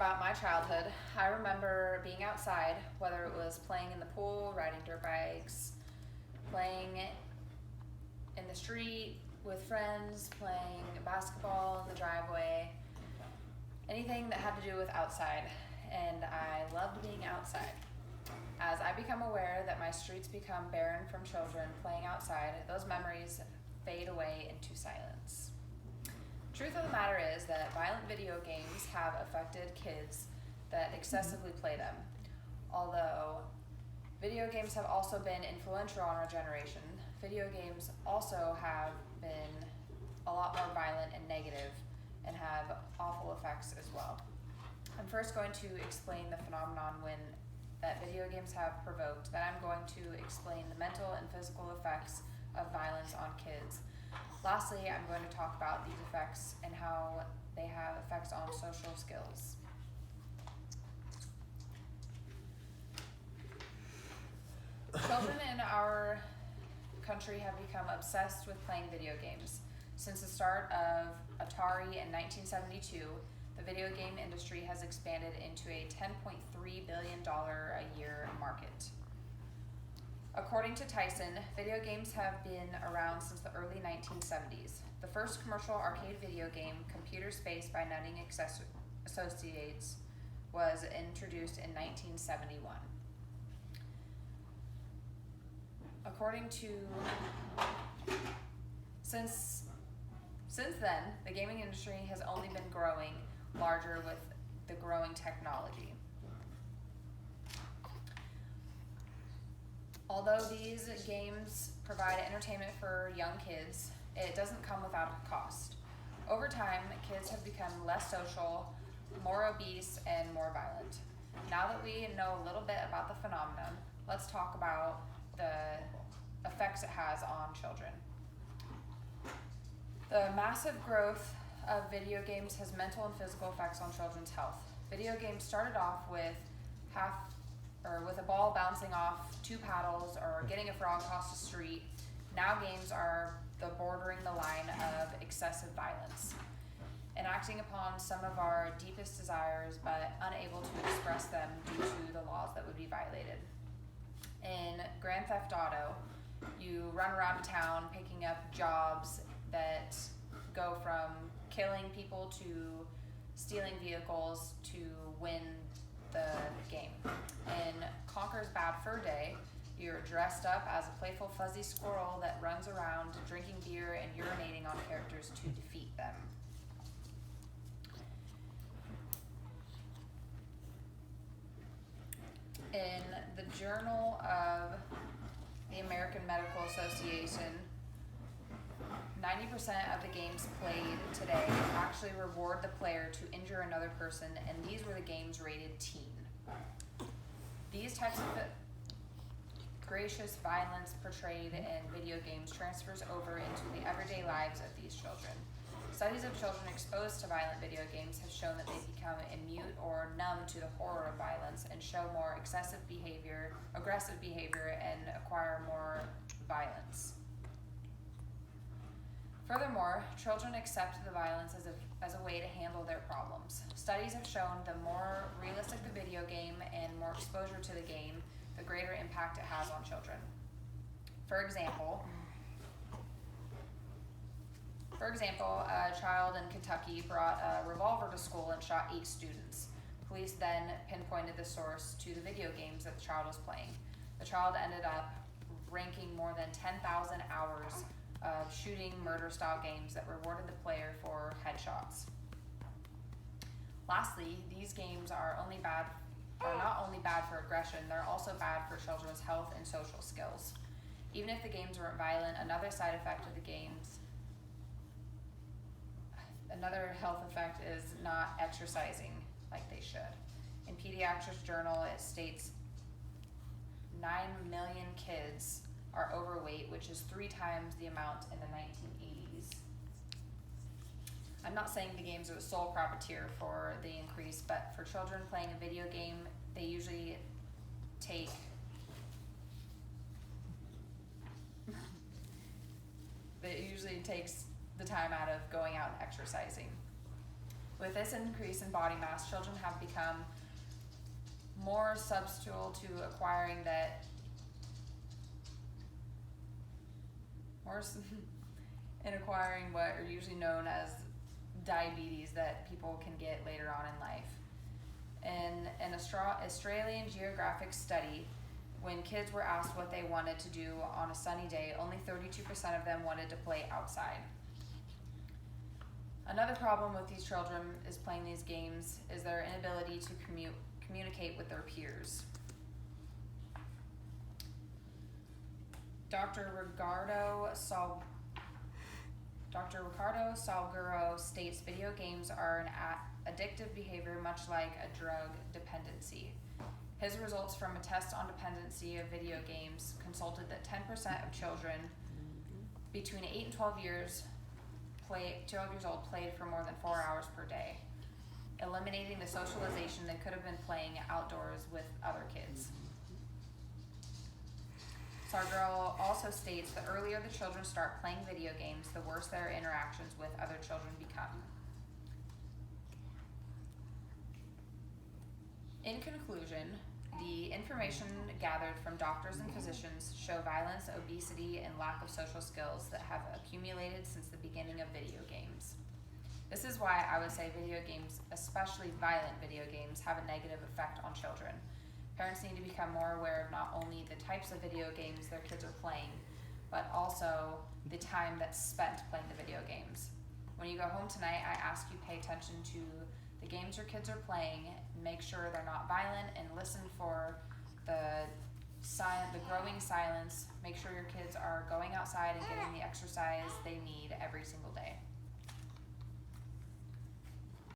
about my childhood, I remember being outside, whether it was playing in the pool, riding dirt bikes, playing in the street with friends, playing basketball in the driveway, anything that had to do with outside. And I loved being outside. As I become aware that my streets become barren from children playing outside, those memories fade away into silence. Truth of the matter is that violent video games have affected kids that excessively play them. Although video games have also been influential on our generation, video games also have been a lot more violent and negative and have awful effects as well. I'm first going to explain the phenomenon that video games have provoked. Then I'm going to explain the mental and physical effects of violence on kids. Lastly, I'm going to talk about these effects and how they have effects on social skills. Children in our country have become obsessed with playing video games. Since the start of Atari in 1972, the video game industry has expanded into a $10.3 billion a year market. According to Tyson, video games have been around since the early 1970s. The first commercial arcade video game, Computer Space by Nutting Associates, was introduced in 1971. According to, since then, the gaming industry has only been growing larger with the growing technology. Although these games provide entertainment for young kids, it doesn't come without a cost. Over time, kids have become less social, more obese, and more violent. Now that we know a little bit about the phenomenon, let's talk about the effects it has on children. The massive growth of video games has mental and physical effects on children's health. Video games started off with a ball bouncing off two paddles or getting a frog across the street. Now games are bordering the line of excessive violence, enacting upon some of our deepest desires but unable to express them due to the laws that would be violated. In Grand Theft Auto, you run around town picking up jobs that go from killing people to stealing vehicles to win the game. In Conker's Bad Fur Day, you're dressed up as a playful fuzzy squirrel that runs around drinking beer and urinating on characters to defeat them. In the Journal of the American Medical Association, 90% of the games played today actually reward the player to injure another person, and these were the games rated teen. These types of gracious violence portrayed in video games transfers over into the everyday lives of these children. Studies of children exposed to violent video games have shown that they become immune or numb to the horror of violence and show more aggressive behavior, and acquire more violence. Furthermore, children accept the violence as a way to handle their problems. Studies have shown the more realistic the video game and more exposure to the game, the greater impact it has on children. For example, a child in Kentucky brought a revolver to school and shot 8 students. Police then pinpointed the source to the video games that the child was playing. The child ended up ranking more than 10,000 hours of shooting murder-style games that rewarded the player for headshots. Lastly, these games are not only bad for aggression, they're also bad for children's health and social skills. Even if the games weren't violent, another health effect is not exercising like they should. In Pediatrics Journal, it states 9 million kids are overweight, which is 3 times the amount in the 1980s. I'm not saying the games are the sole profiteer for the increase, but for children playing a video game, they usually take it usually takes the time out of going out and exercising. With this increase in body mass, children have become more susceptible to acquiring acquiring what are usually known as diabetes that people can get later on in life. In an Australian geographic study, when kids were asked what they wanted to do on a sunny day, only 32% of them wanted to play outside. Another problem with these children is playing these games is their inability to communicate with their peers. Dr. Ricardo Salguero states video games are an addictive behavior much like a drug dependency. His results from a test on dependency of video games consulted that 10% of children between 8 and 12 years old played for more than 4 hours per day, eliminating the socialization they could have been playing outdoors with other kids. Sargirl also states the earlier the children start playing video games, the worse their interactions with other children become. In conclusion, the information gathered from doctors and physicians show violence, obesity, and lack of social skills that have accumulated since the beginning of video games. This is why I would say video games, especially violent video games, have a negative effect on children. Parents need to become more aware of not only the types of video games their kids are playing, but also the time that's spent playing the video games. When you go home tonight, I ask you pay attention to the games your kids are playing, make sure they're not violent, and listen for the growing silence. Make sure your kids are going outside and getting the exercise they need every single day.